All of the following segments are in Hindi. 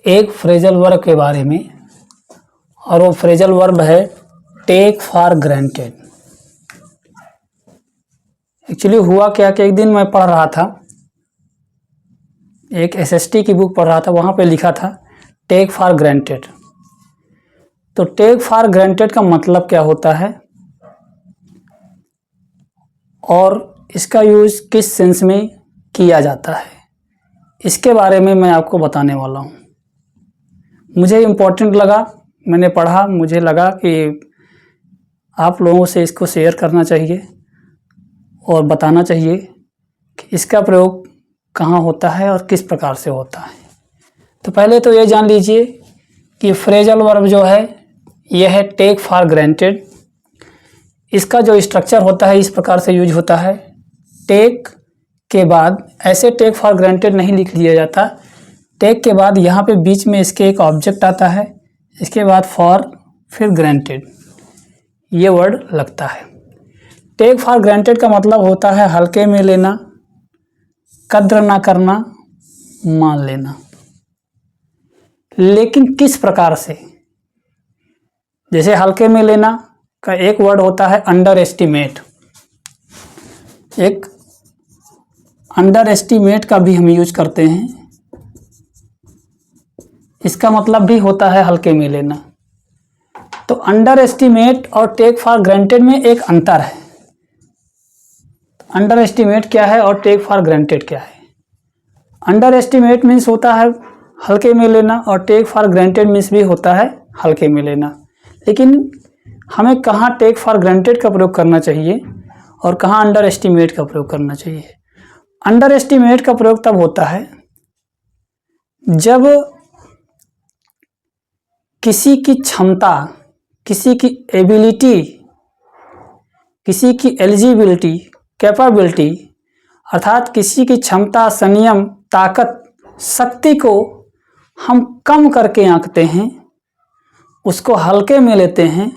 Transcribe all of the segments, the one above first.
एक फ्रेजल वर्ब के बारे में, और वो फ्रेजल वर्ब है टेक फॉर ग्रांटेड। एक्चुअली हुआ क्या कि एक दिन मैं पढ़ रहा था, एक एसएसटी की बुक पढ़ रहा था, वहाँ पे लिखा था टेक फॉर ग्रांटेड। तो टेक फॉर ग्रांटेड का मतलब क्या होता है और इसका यूज़ किस सेंस में किया जाता है, इसके बारे में मैं आपको बताने वाला हूँ। मुझे इम्पोर्टेंट लगा, मैंने पढ़ा, मुझे लगा कि आप लोगों से इसको शेयर करना चाहिए और बताना चाहिए कि इसका प्रयोग कहाँ होता है और किस प्रकार से होता है। तो पहले तो ये जान लीजिए कि फ्रेजल वर्ब जो है यह है टेक फॉर ग्रांटेड। इसका जो स्ट्रक्चर होता है इस प्रकार से यूज होता है। टेक के बाद ऐसे टेक फॉर ग्रांटेड नहीं लिख लिया जाता। टेक के बाद यहाँ पे बीच में इसके एक ऑब्जेक्ट आता है, इसके बाद फॉर, फिर ग्रांटेड, ये वर्ड लगता है। टेक फॉर ग्रांटेड का मतलब होता है हल्के में लेना, कद्र ना करना, मान लेना। लेकिन किस प्रकार से? जैसे हल्के में लेना का एक वर्ड होता है अंडर एस्टिमेट। एक अंडर एस्टिमेट का भी हम यूज करते हैं, इसका मतलब भी होता है हल्के में लेना। तो अंडर एस्टिमेट और टेक फॉर ग्रांटेड में एक अंतर है। अंडर एस्टिमेट क्या है और टेक फॉर ग्रांटेड क्या है? अंडर एस्टिमेट मीन्स होता है हल्के में लेना और टेक फॉर ग्रांटेड मीन्स भी होता है हल्के में लेना। लेकिन हमें कहाँ टेक फॉर ग्रांटेड का प्रयोग करना चाहिए और कहाँ अंडर एस्टिमेट का प्रयोग करना चाहिए? अंडर एस्टिमेट का प्रयोग तब होता है जब किसी की क्षमता, किसी की एबिलिटी, किसी की एलिजिबिलिटी, कैपेबिलिटी, अर्थात किसी की क्षमता, संयम, ताकत, शक्ति को हम कम करके आंकते हैं, उसको हल्के में लेते हैं।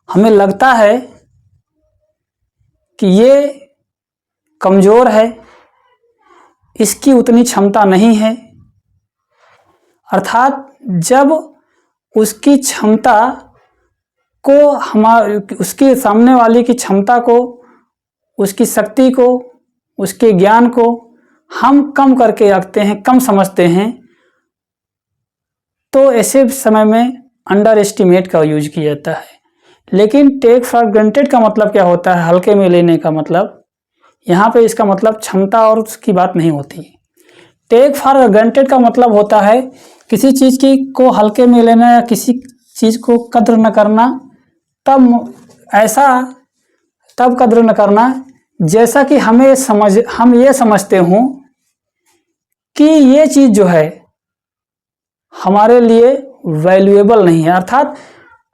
हमें लगता है कि ये कमज़ोर है, इसकी उतनी क्षमता नहीं है। अर्थात जब उसकी क्षमता को उसके सामने वाले की क्षमता को, उसकी शक्ति को, उसके ज्ञान को हम कम करके रखते हैं, कम समझते हैं, तो ऐसे समय में अंडर एस्टिमेट का यूज किया जाता है। लेकिन टेक फॉर ग्रांटेड का मतलब क्या होता है? हल्के में लेने का मतलब, यहाँ पे इसका मतलब क्षमता और उसकी बात नहीं होती। टेक फॉर ग्रांटेड का मतलब होता है किसी चीज़ की को हल्के में लेना या किसी चीज़ को कद्र न करना, तब कद्र न करना जैसा कि हम ये समझते हों कि ये चीज़ जो है हमारे लिए वैल्यूएबल नहीं है। अर्थात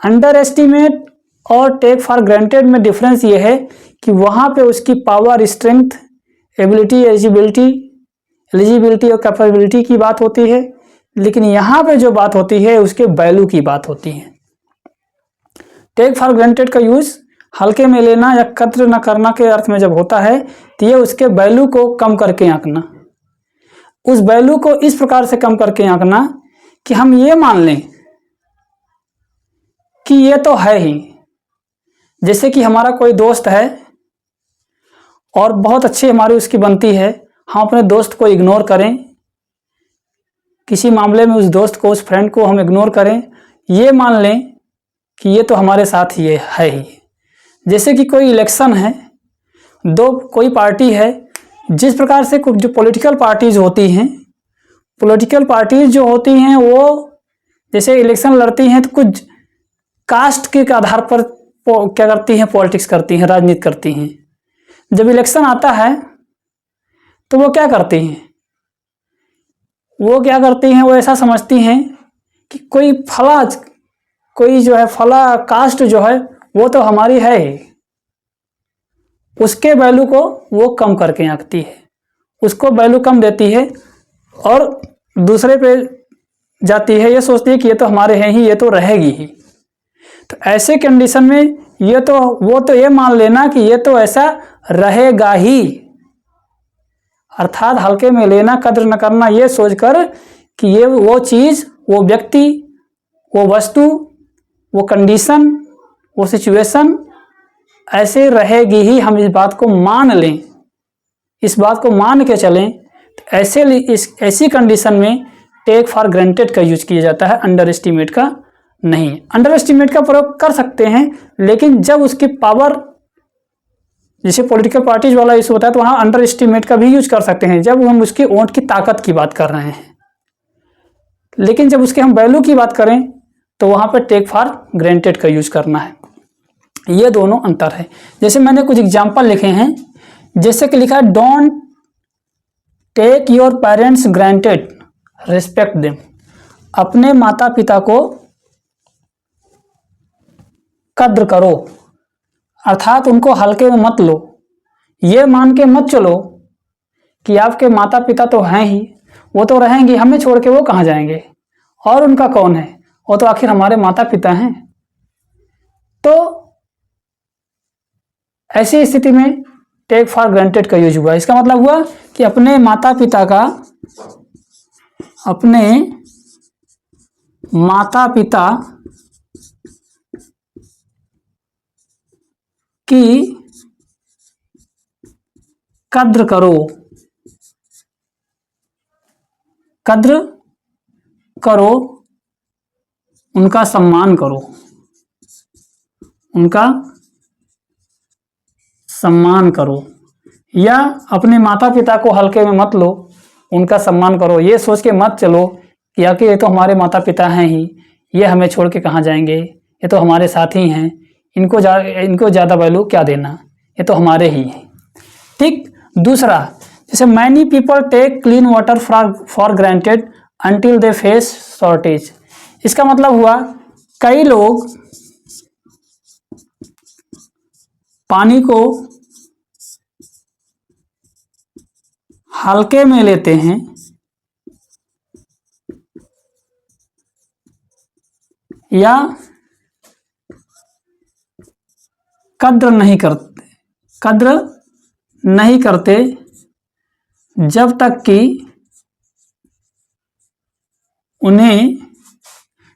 अंडर एस्टिमेट और टेक फॉर ग्रांटेड में डिफरेंस ये है कि वहाँ पे उसकी पावर, स्ट्रेंथ, एबिलिटी, एलिजिबिलिटी और कैपेबिलिटी की बात होती है, लेकिन यहाँ पे जो बात होती है उसके वैल्यू की बात होती है। टेक फॉर ग्रांटेड का यूज हल्के में लेना या कद्र न करना के अर्थ में जब होता है तो ये उसके वैल्यू को कम करके आंकना। उस वैल्यू को इस प्रकार से कम करके आंकना कि हम ये मान लें कि ये तो है ही। जैसे कि हमारा कोई दोस्त है और बहुत अच्छी हमारी उसकी बनती है, हम अपने दोस्त को इग्नोर करें, किसी मामले में उस दोस्त को, उस फ्रेंड को हम इग्नोर करें, ये मान लें कि ये तो हमारे साथ ये है ही। जैसे कि कोई इलेक्शन है, कोई पार्टी है, जिस प्रकार से जो पॉलिटिकल पार्टीज होती हैं, पॉलिटिकल पार्टीज जो होती हैं वो जैसे इलेक्शन लड़ती हैं तो कुछ कास्ट के आधार पर क्या करती हैं, पॉलिटिक्स करती हैं, राजनीति करती हैं। जब इलेक्शन आता है तो वो क्या करती हैं, वो ऐसा समझती हैं कि कोई जो है फला कास्ट जो है वो तो हमारी है ही, उसके वैल्यू को वो कम करके आंकती है, उसको वैल्यू कम देती है और दूसरे पे जाती है, ये सोचती है कि ये तो हमारे हैं ही, ये तो रहेगी ही। तो ऐसे कंडीशन में वो तो ये मान लेना कि ये तो ऐसा रहेगा ही। अर्थात हल्के में लेना, कद्र न करना, ये सोचकर कि ये वो चीज़, वो व्यक्ति, वो वस्तु, वो कंडीशन, वो सिचुएशन ऐसे रहेगी ही, हम इस बात को मान लें, इस बात को मान के चलें, तो ऐसी कंडीशन में टेक फॉर ग्रांटेड का यूज किया जाता है, अंडर एस्टिमेट का नहीं। अंडर एस्टिमेट का प्रयोग कर सकते हैं, लेकिन जब उसकी पावर, जैसे पॉलिटिकल पार्टीज वाला इशू होता है, तो वहाँ अंडर एस्टिमेट का भी यूज कर सकते हैं जब हम उसकी वोट की ताकत की बात कर रहे हैं। लेकिन जब उसके हम वैल्यू की बात करें तो वहाँ पे टेक फॉर ग्रांटेड का यूज करना है। ये दोनों अंतर है। जैसे मैंने कुछ एग्जाम्पल लिखे हैं, जैसे कि लिखा है don't take your parents granted, respect them. अपने माता पिता को कद्र करो, अर्थात उनको हल्के में मत लो। ये मान के मत चलो कि आपके माता पिता तो हैं ही, वो तो रहेंगे, हमें छोड़ के वो कहाँ जाएंगे, और उनका कौन है, वो तो आखिर हमारे माता पिता हैं। तो ऐसी स्थिति में टेक फॉर ग्रांटेड का यूज हुआ। इसका मतलब हुआ कि अपने माता पिता की कद्र करो, उनका सम्मान करो, या अपने माता पिता को हल्के में मत लो, उनका सम्मान करो। ये सोच के मत चलो कि आखिर ये तो हमारे माता पिता हैं ही, ये हमें छोड़ के कहाँ जाएंगे, ये तो हमारे साथी हैं, इनको ज़्यादा वैल्यू क्या देना, ये तो हमारे ही हैं। ठीक। दूसरा, जैसे many people take clean water for granted until they face shortage. इसका मतलब हुआ कई लोग पानी को हल्के में लेते हैं या कद्र नहीं करते जब तक कि उन्हें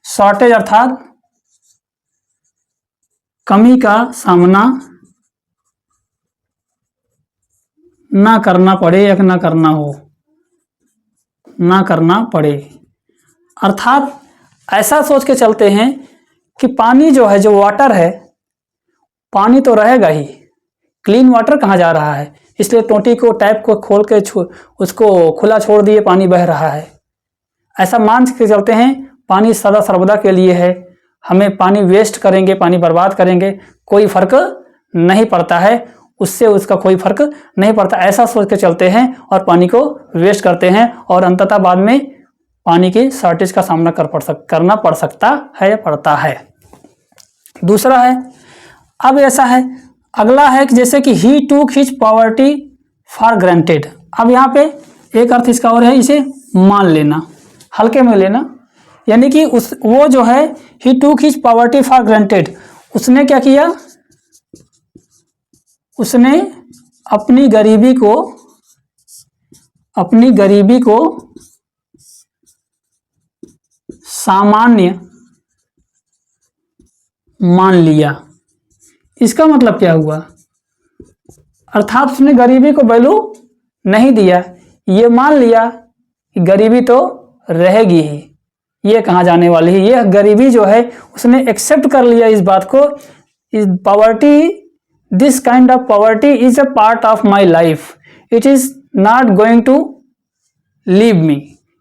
शॉर्टेज अर्थात कमी का सामना ना करना पड़े या ना करना पड़े। अर्थात ऐसा सोच के चलते हैं कि पानी जो है, जो वाटर है, पानी तो रहेगा ही, क्लीन वाटर कहाँ जा रहा है, इसलिए टोंटी को, टैप को खोल के उसको खुला छोड़ दिए, पानी बह रहा है। ऐसा मान के चलते हैं पानी सदा सर्वदा के लिए है, हमें पानी वेस्ट करेंगे, पानी बर्बाद करेंगे, कोई फर्क नहीं पड़ता है, उससे उसका कोई फर्क नहीं पड़ता, ऐसा सोच के चलते हैं और पानी को वेस्ट करते हैं, और अंततः बाद में पानी की शॉर्टेज का सामना करना पड़ सकता है या पड़ता है। दूसरा है, अब ऐसा है, अगला है कि जैसे कि ही टूक हिज पॉवर्टी फॉर ग्रांटेड। अब यहाँ पे एक अर्थ इसका और है, इसे मान लेना, हल्के में लेना, यानी कि वो जो है ही टूक हिज पॉवर्टी फॉर ग्रांटेड, उसने क्या किया, उसने अपनी गरीबी को सामान्य मान लिया। इसका मतलब क्या हुआ, अर्थात उसने गरीबी को वैल्यू नहीं दिया, ये मान लिया कि गरीबी तो रहेगी ही, ये कहाँ जाने वाली है, ये गरीबी जो है उसने एक्सेप्ट कर लिया इस बात को, इस poverty, this kind of poverty is a part of my life, it is not going to leave me,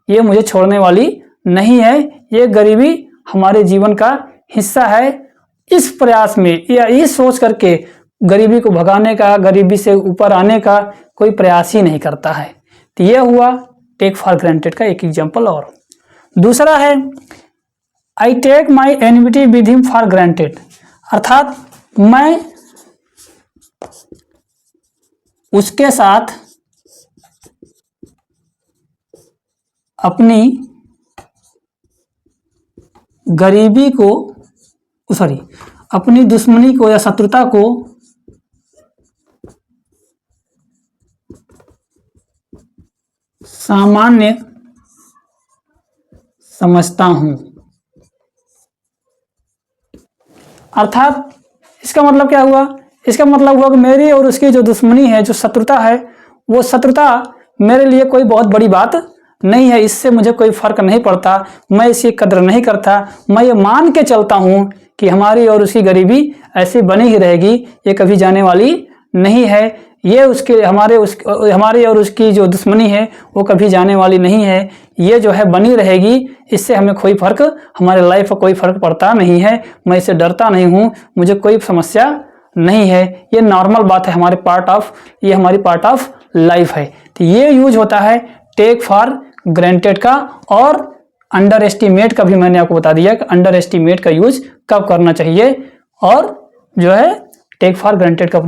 ये मुझे छोड़ने वाली नहीं है, ये गरीबी हमारे जीवन का हिस्सा है। इस प्रयास में या इस सोच करके गरीबी को भगाने का, गरीबी से ऊपर आने का कोई प्रयास ही नहीं करता है। तो यह हुआ टेक फॉर ग्रांटेड का एक एग्जाम्पल। और दूसरा है I take my enmity with him for granted, अर्थात मैं उसके साथ अपनी गरीबी को, अपनी दुश्मनी को या शत्रुता को सामान्य समझता हूं। अर्थात इसका मतलब क्या हुआ? इसका मतलब हुआ कि मेरी और उसकी जो दुश्मनी है, जो शत्रुता है, वो शत्रुता मेरे लिए कोई बहुत बड़ी बात नहीं है। इससे मुझे कोई फर्क नहीं पड़ता, मैं इसकी कदर नहीं करता। मैं ये मान के चलता हूं कि हमारी और उसकी गरीबी ऐसी बनी ही रहेगी, ये कभी जाने वाली नहीं है। ये उसके हमारी और उसकी जो दुश्मनी है वो कभी जाने वाली नहीं है, ये जो है बनी रहेगी। इससे हमें कोई फर्क, हमारे लाइफ पर कोई फर्क पड़ता नहीं है। मैं इससे डरता नहीं हूँ, मुझे कोई समस्या नहीं है। ये नॉर्मल बात है, ये हमारी पार्ट ऑफ लाइफ है। तो ये यूज होता है टेक फॉर ग्रांटेड का। और अंडर एस्टिमेट का भी मैंने आपको बता दिया कि अंडर एस्टिमेट का यूज कब करना चाहिए और जो है टेक फॉर ग्रांटेड का